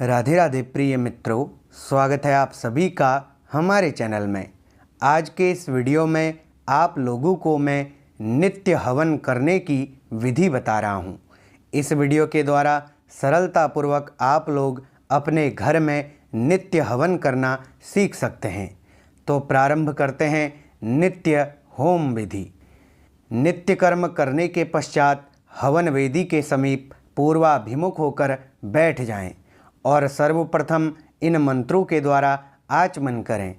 राधे राधे प्रिय मित्रों, स्वागत है आप सभी का हमारे चैनल में। आज के इस वीडियो में आप लोगों को मैं नित्य हवन करने की विधि बता रहा हूँ। इस वीडियो के द्वारा सरलतापूर्वक आप लोग अपने घर में नित्य हवन करना सीख सकते हैं। तो प्रारंभ करते हैं नित्य होम विधि। नित्य कर्म करने के पश्चात हवन वेदी के समीप पूर्वाभिमुख होकर बैठ जाएं और सर्वप्रथम इन मंत्रों के द्वारा आचमन करें।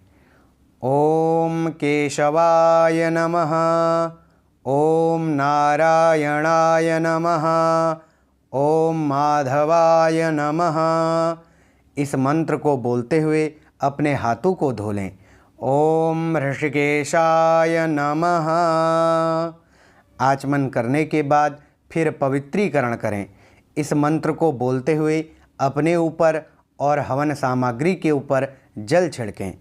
ओम केशवाय नमः, ओम नारायणाय नमः, ओम माधवाय नमः। इस मंत्र को बोलते हुए अपने हाथों को धो लें। ओम ऋषिकेशाय नमः। आचमन करने के बाद फिर पवित्रीकरण करें। इस मंत्र को बोलते हुए अपने ऊपर और हवन सामग्री के ऊपर जल छिड़कें।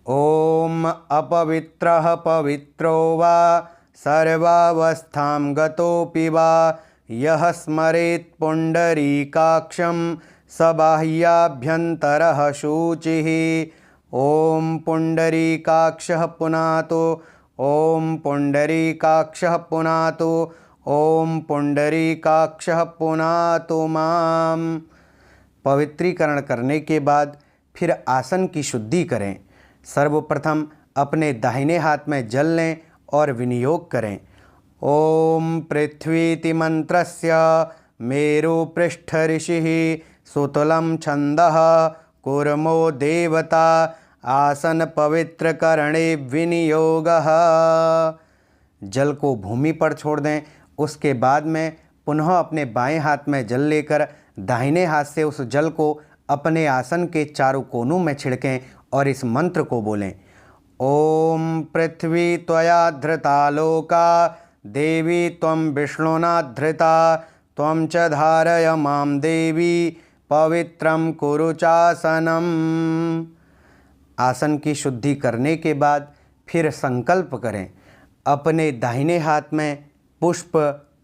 ओम अपवित्रः पवित्रो वा सर्वावस्थां गतोऽपि वा यः स्मरेत् पुण्डरीकाक्षं स बाह्याभ्यन्तरः शुचिः। ओम पुण्डरीकाक्षः पुनातो, ओम पुण्डरीकाक्षः पुनातो, ओम पुण्डरीकाक्षः पुनातो माम्। पवित्रीकरण करने के बाद फिर आसन की शुद्धि करें। सर्वप्रथम अपने दाहिने हाथ में जल लें और विनियोग करें। ओम पृथ्वीति मंत्रस्य मेरुपृष्ठ ऋषिः सुतलं छन्दः कूर्मो देवता आसन पवित्र करणे विनियोगः। जल को भूमि पर छोड़ दें। उसके बाद में पुनः अपने बाएं हाथ में जल लेकर दाहिने हाथ से उस जल को अपने आसन के चारों कोनों में छिड़कें और इस मंत्र को बोलें। ओम पृथ्वी त्वया धृता लोका देवी त्वं विष्णुना धृता त्वं च धारय मां देवी पवित्रं कुरु चासनम्। आसन की शुद्धि करने के बाद फिर संकल्प करें। अपने दाहिने हाथ में पुष्प,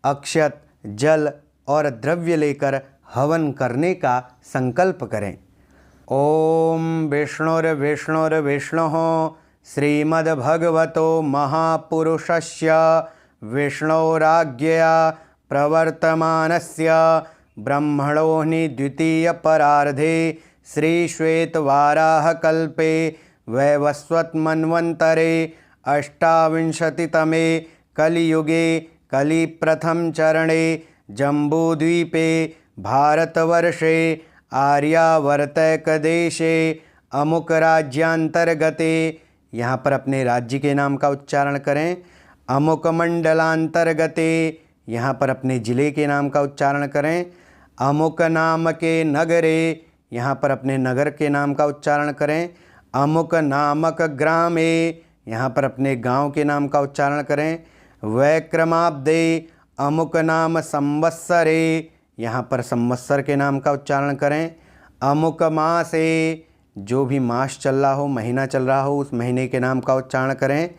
अक्षत, जल और द्रव्य लेकर हवन करने का संकल्प करें। ओम विष्णुर्विष्णुर्विष्णुः श्रीमद्भगवतो महापुरुषस्य विष्णोराज्ञया प्रवर्तमानस्य ब्रह्मणोऽहि द्वितीयपरार्धे श्रीश्वेतवाराहकल्पे वैवस्वतमन्वन्तरे अष्टाविंशतितमे कलियुगे कलिप्रथम चरणे जम्बूद्वीपे भारतवर्षे आर्यावर्तकदेशे अमुक राज्यांतर्गते, यहाँ पर अपने राज्य के नाम का उच्चारण करें। अमुक मंडलांतर्गते, यहाँ पर अपने ज़िले के नाम का उच्चारण करें। अमुक नाम के नगरे, यहाँ पर अपने नगर के नाम का उच्चारण करें। अमुक नामक ग्रामे, यहाँ पर अपने गांव के नाम का उच्चारण करें। वैक्रमाब्दे अमुक नाम संवत्सरे, यहाँ पर संवत्सर के नाम का उच्चारण करें। अमुक मासे, जो भी मास चल रहा हो, महीना चल रहा हो, उस महीने के नाम का उच्चारण करें।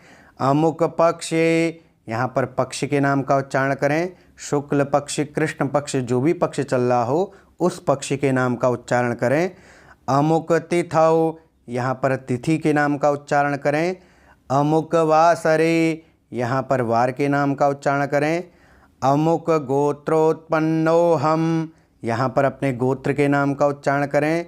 अमुक पक्षे, यहाँ पर पक्ष के नाम का उच्चारण करें। शुक्ल पक्ष, कृष्ण पक्ष, जो भी पक्ष चल रहा हो उस पक्ष के नाम का उच्चारण करें। अमुक तिथौ, यहाँ पर तिथि के नाम का उच्चारण करें। अमुक वासरे, यहाँ पर वार के नाम का उच्चारण करें। अमुक गोत्रोत्पन्नोऽहम्, यहाँ पर अपने गोत्र के नाम का उच्चारण करें।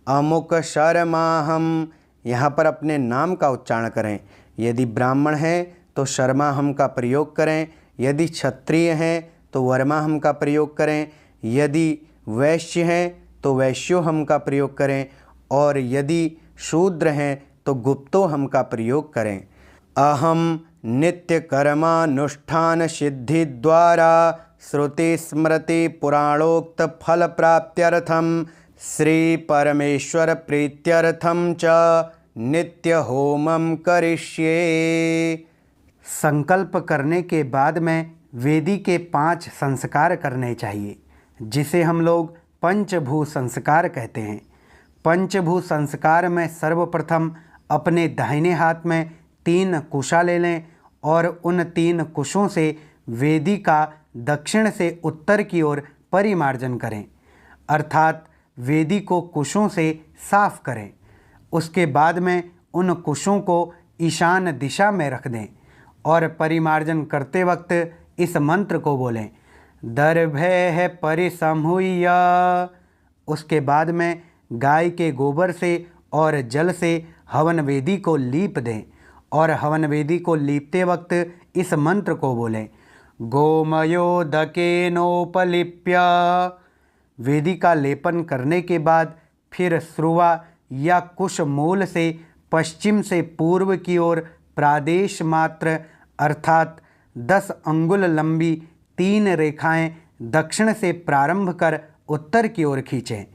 अमुक शर्माहम्, यहाँ पर अपने नाम का उच्चारण करें। यदि ब्राह्मण हैं तो शर्माहम् का प्रयोग करें। यदि क्षत्रिय हैं तो वर्माहम् का प्रयोग करें। यदि वैश्य हैं तो वैश्योहम् का प्रयोग करें। और यदि शूद्र हैं तो गुप्तोहम् का प्रयोग करें। अहम नित्य कर्मानुष्ठान सिद्धि द्वारा श्रुति स्मृति पुराणोक्त फल प्राप्त्यर्थम श्री परमेश्वर प्रीत्यर्थम च नित्य होमम करिष्ये। संकल्प करने के बाद में वेदी के 5 संस्कार करने चाहिए, जिसे हम लोग पंचभू संस्कार कहते हैं। पंचभू संस्कार में सर्वप्रथम अपने दाहिने हाथ में 3 कुशा ले लें और उन 3 कुशों से वेदी का दक्षिण से उत्तर की ओर परिमार्जन करें, अर्थात वेदी को कुशों से साफ करें। उसके बाद में उन कुशों को ईशान दिशा में रख दें और परिमार्जन करते वक्त इस मंत्र को बोलें, दर्भे परिसंहुय। उसके बाद में गाय के गोबर से और जल से हवन वेदी को लीप दें और हवन वेदी को लीपते वक्त इस मंत्र को बोलें, गोमयोदकेनोपलिप्य। वेदी का लेपन करने के बाद फिर स्रुवा या कुश मूल से पश्चिम से पूर्व की ओर प्रादेश मात्र अर्थात 10 अंगुल लंबी 3 रेखाएं दक्षिण से प्रारंभ कर उत्तर की ओर खींचें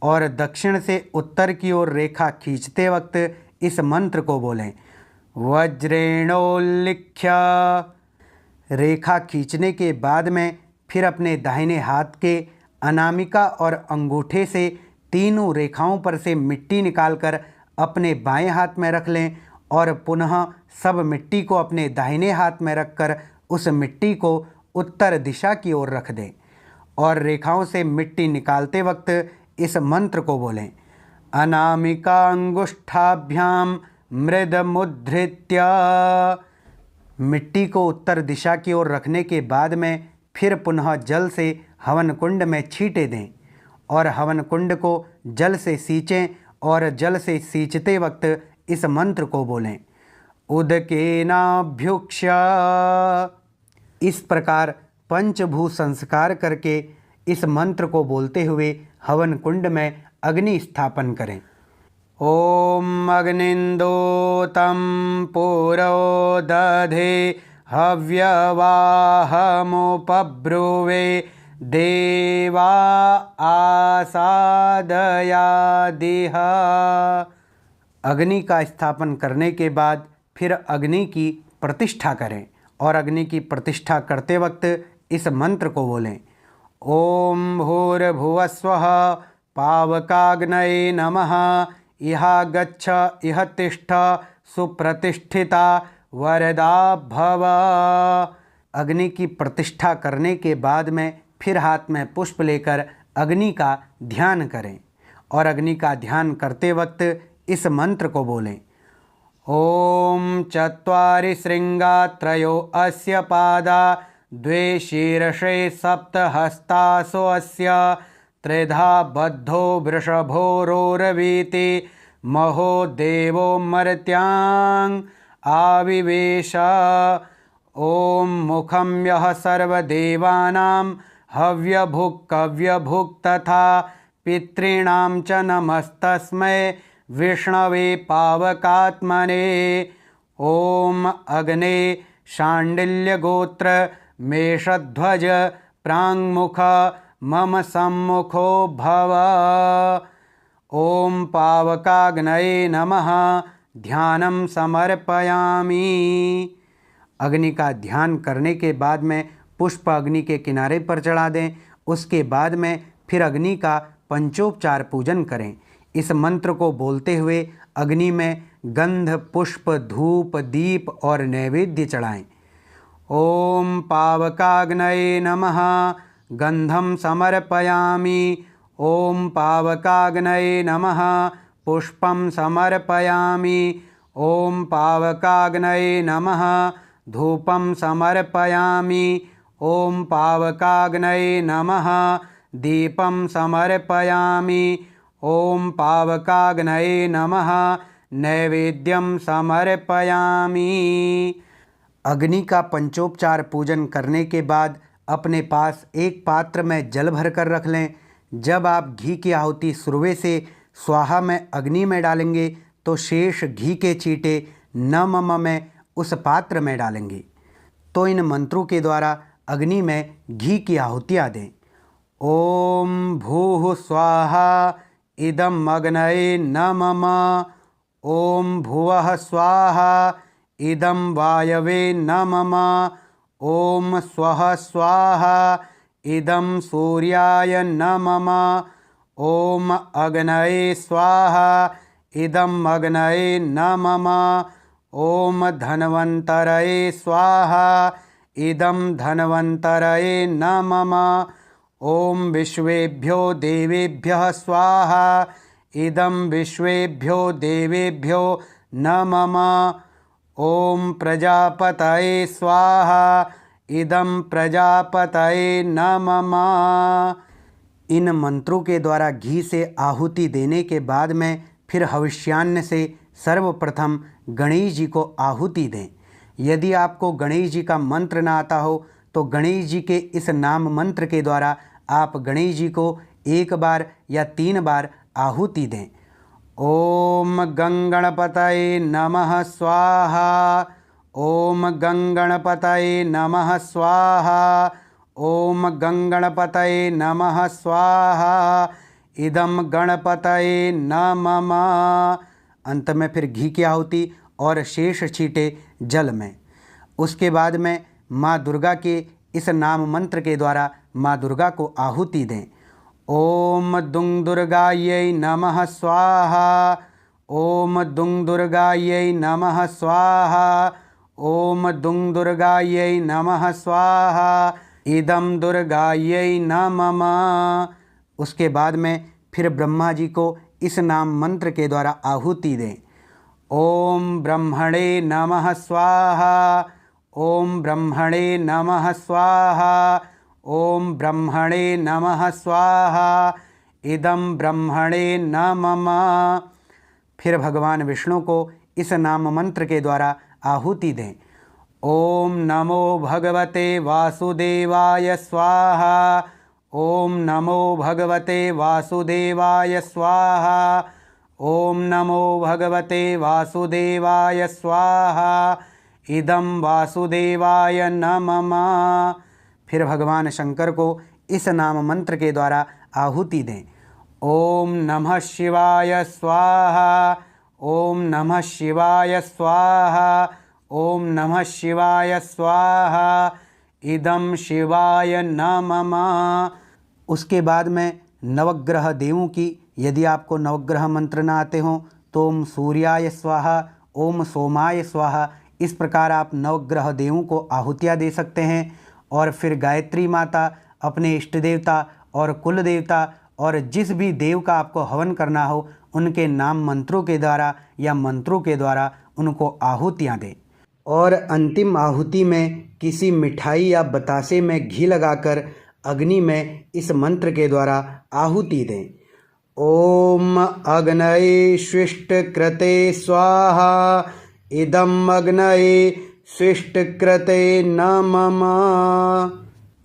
और दक्षिण से उत्तर की ओर रेखा खींचते वक्त इस मंत्र को बोलें, वज्रेणोल्लिख्य। रेखा खींचने के बाद में फिर अपने दाहिने हाथ के अनामिका और अंगूठे से तीनों रेखाओं पर से मिट्टी निकालकर अपने बाएं हाथ में रख लें और पुनः सब मिट्टी को अपने दाहिने हाथ में रखकर उस मिट्टी को उत्तर दिशा की ओर रख दें और रेखाओं से मिट्टी निकालते वक्त इस मंत्र को बोलें, अनामिकांगुष्ठाभ्याम मृद मुद्रित्य। मिट्टी को उत्तर दिशा की ओर रखने के बाद में फिर पुनः जल से हवन कुंड में छींटे दें और हवन कुंड को जल से सींचें और जल से सींचते वक्त इस मंत्र को बोलें, उदकेनाभ्युक्ष्य। इस प्रकार पंचभू संस्कार करके इस मंत्र को बोलते हुए हवन कुंड में अग्नि स्थापन करें। ओम अग्निन्दोतं पुरो दधे हव्यवाहमुपब्रुवे देवा आसादयादिह। अग्नि का स्थापन करने के बाद फिर अग्नि की प्रतिष्ठा करें और अग्नि की प्रतिष्ठा करते वक्त इस मंत्र को बोलें, ओम भूर्भुवस्वः पावकाग्नये नमः इह गच्छ इह तिष्ठ सुप्रतिष्ठिता वरदा भव। अग्नि की प्रतिष्ठा करने के बाद में फिर हाथ में पुष्प लेकर अग्नि का ध्यान करें और अग्नि का ध्यान करते वक्त इस मंत्र को बोलें, ओम चत्वारि श्रृंगा त्रयो अस्य पादा द्वे शीर्षे सप्त हस्तासो अस्य त्रिधा बद्धो वृषभोरोरवीति महो देवो मर्त्यां आविवेश। ओम मुखं यः सर्वदेवानां हव्यभुक् कव्यभुक् तथा पितॄणां च नमस्तस्मै विष्णवे पावकात्मने। ओम अग्ने शाण्डिल्यगोत्र मेषध्वज प्राङ्मुख मम सम्मुखो भव। ओम पावकाग्नये नमः ध्यानं समर्पयामि। अग्नि का ध्यान करने के बाद में पुष्प अग्नि के किनारे पर चढ़ा दें। उसके बाद में फिर अग्नि का पंचोपचार पूजन करें। इस मंत्र को बोलते हुए अग्नि में गंध पुष्प धूप दीप और नैवेद्य चढ़ाएं। ओम पावकाग्नये नमः गंधं समर्पयामि। ओम पावकाग्नये नमः पुष्पं समर्पयामि। ओम पावकाग्नये नमः धूपं समर्पयामि। ओम पावकाग्नये नमः दीपं समर्पयामि। ओम पावकाग्नये नमः नैवेद्यं समर्पयामि। अग्नि का पंचोपचार पूजन करने के बाद अपने पास एक पात्र में जल भर कर रख लें। जब आप घी की आहुति सुरवे से स्वाहा में अग्नि में डालेंगे तो शेष घी के चींटे नम म में उस पात्र में डालेंगे। तो इन मंत्रों के द्वारा अग्नि में घी की आहुतियाँ दें। ओम भूः स्वाहा इदं अग्नये नमः। ओम भुवः स्वाहा इदं वायवे नमः। ओम स्वः स्वाहा इदं सूर्याय नमः। ओम अग्नये स्वाहा इदं अग्नये नमः। ओम धन्वन्तरये स्वाहा इदं धन्वन्तरये नमः। ओम विश्वेभ्यो देवेभ्यः स्वाहा इदं विश्वेभ्यो देवेभ्यो न मम। ओम प्रजापतये स्वाहा इदं प्रजापतये न मम। इन मंत्रों के द्वारा घी से आहुति देने के बाद में फिर हविष्यान्न से सर्वप्रथम गणेश जी को आहुति दें। यदि आपको गणेश जी का मंत्र ना आता हो तो गणेश जी के इस नाम मंत्र के द्वारा आप गणेश जी को 1 बार या 3 बार आहुति दें। ओम गंगणपतये नमः स्वाहा। ओम गंगणपतये नमः स्वाहा। ओम गंगणपतये नमः स्वाहा इदं गणपतये न मम। अंत में फिर घी की आहुति और शेष छींटे जल में। उसके बाद में माँ दुर्गा के इस नाम मंत्र के द्वारा माँ दुर्गा को आहुति दें। ओम दुं दुर्गायै नमः स्वाहा। ओम दुं दुर्गायै नमः स्वाहा। ओम दुं दुर्गायै नमः स्वाहा इदं दुर्गायै न मम। उसके बाद में फिर ब्रह्मा जी को इस नाम मंत्र के द्वारा आहुति दें। ओम ब्रह्मणे नमः स्वाहा। ओम ब्रह्मणे नमः स्वाहा। ओम ब्रह्मणे नमः स्वाहा इदं ब्रह्मणे न मम। फिर भगवान विष्णु को इस नाम मंत्र के द्वारा आहुति दें। ओम नमो भगवते वासुदेवाय स्वाहा। ओम नमो भगवते वासुदेवाय स्वाहा। ओम नमो भगवते वासुदेवाय स्वाहा इदं वासुदेवाय न मम। फिर भगवान शंकर को इस नाम मंत्र के द्वारा आहुति दें। ओम नमः शिवाय स्वाहा। ओम नमः शिवाय स्वाहा। ओम नमः शिवाय स्वाहा इदं शिवाय न मम। उसके बाद में नवग्रह देवों की, यदि आपको नवग्रह मंत्र ना आते हों तो ओम सूर्याय स्वाहा, ओम सोमाय स्वाहा, इस प्रकार आप नवग्रह देवों को आहुतियाँ दे सकते हैं। और फिर गायत्री माता, अपने इष्ट देवता और कुल देवता और जिस भी देव का आपको हवन करना हो उनके नाम मंत्रों के द्वारा या मंत्रों के द्वारा उनको आहुतियाँ दें। और अंतिम आहुति में किसी मिठाई या बतासे में घी लगाकर अग्नि में इस मंत्र के द्वारा आहुति दें। ओम अग्नये स्विष्टकृते स्वाहा इदं अग्नये स्विष्टकृते न मम।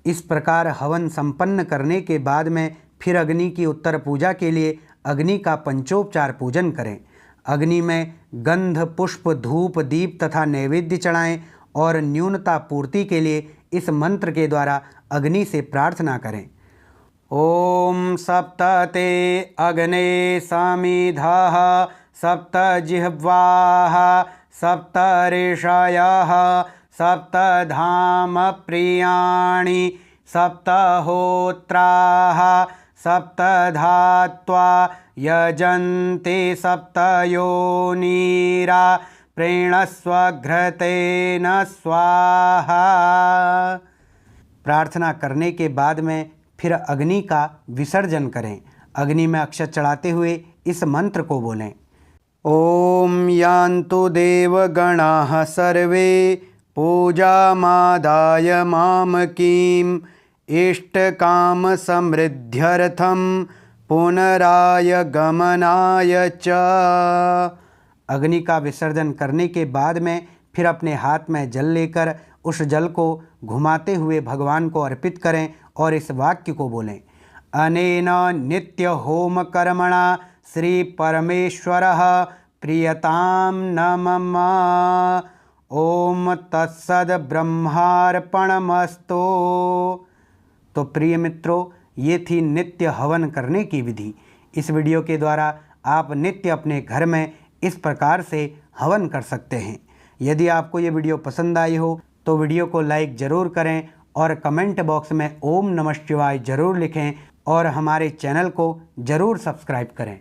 इस प्रकार हवन संपन्न करने के बाद में फिर अग्नि की उत्तर पूजा के लिए अग्नि का पंचोपचार पूजन करें। अग्नि में गंध, पुष्प, धूप, दीप तथा नैवेद्य चढ़ाएं और न्यूनता पूर्ति के लिए इस मंत्र के द्वारा अग्नि से प्रार्थना करें। ओम सप्त ते अग्ने समिधाः सप्त जिह्वाः सप्त ऋषयः सप्त धाम प्रियाणि सप्त होत्राः सप्त धात्वा यजन्ते सप्त योनिरा प्रीणस्व घृतेन स्वाहा। प्रार्थना करने के बाद में फिर अग्नि का विसर्जन करें। अग्नि में अक्षत चढ़ाते हुए इस मंत्र को बोलें। ओम यान्तु देवगणाः सर्वे पूजामादाय मामकीम् इष्टकाम समृद्ध्यर्थं पुनराय गमनाय च। अग्नि का विसर्जन करने के बाद में फिर अपने हाथ में जल लेकर उस जल को घुमाते हुए भगवान को अर्पित करें और इस वाक्य को बोलें। अनेन नित्य होम कर्मणा श्री परमेश्वरः प्रियतां न मम। ओम तत्सद ब्रह्मार्पणमस्तु। तो प्रिय मित्रों, ये थी नित्य हवन करने की विधि। इस वीडियो के द्वारा आप नित्य अपने घर में इस प्रकार से हवन कर सकते हैं। यदि आपको ये वीडियो पसंद आई हो तो वीडियो को लाइक ज़रूर करें और कमेंट बॉक्स में ओम नमः शिवाय ज़रूर लिखें और हमारे चैनल को ज़रूर सब्सक्राइब करें।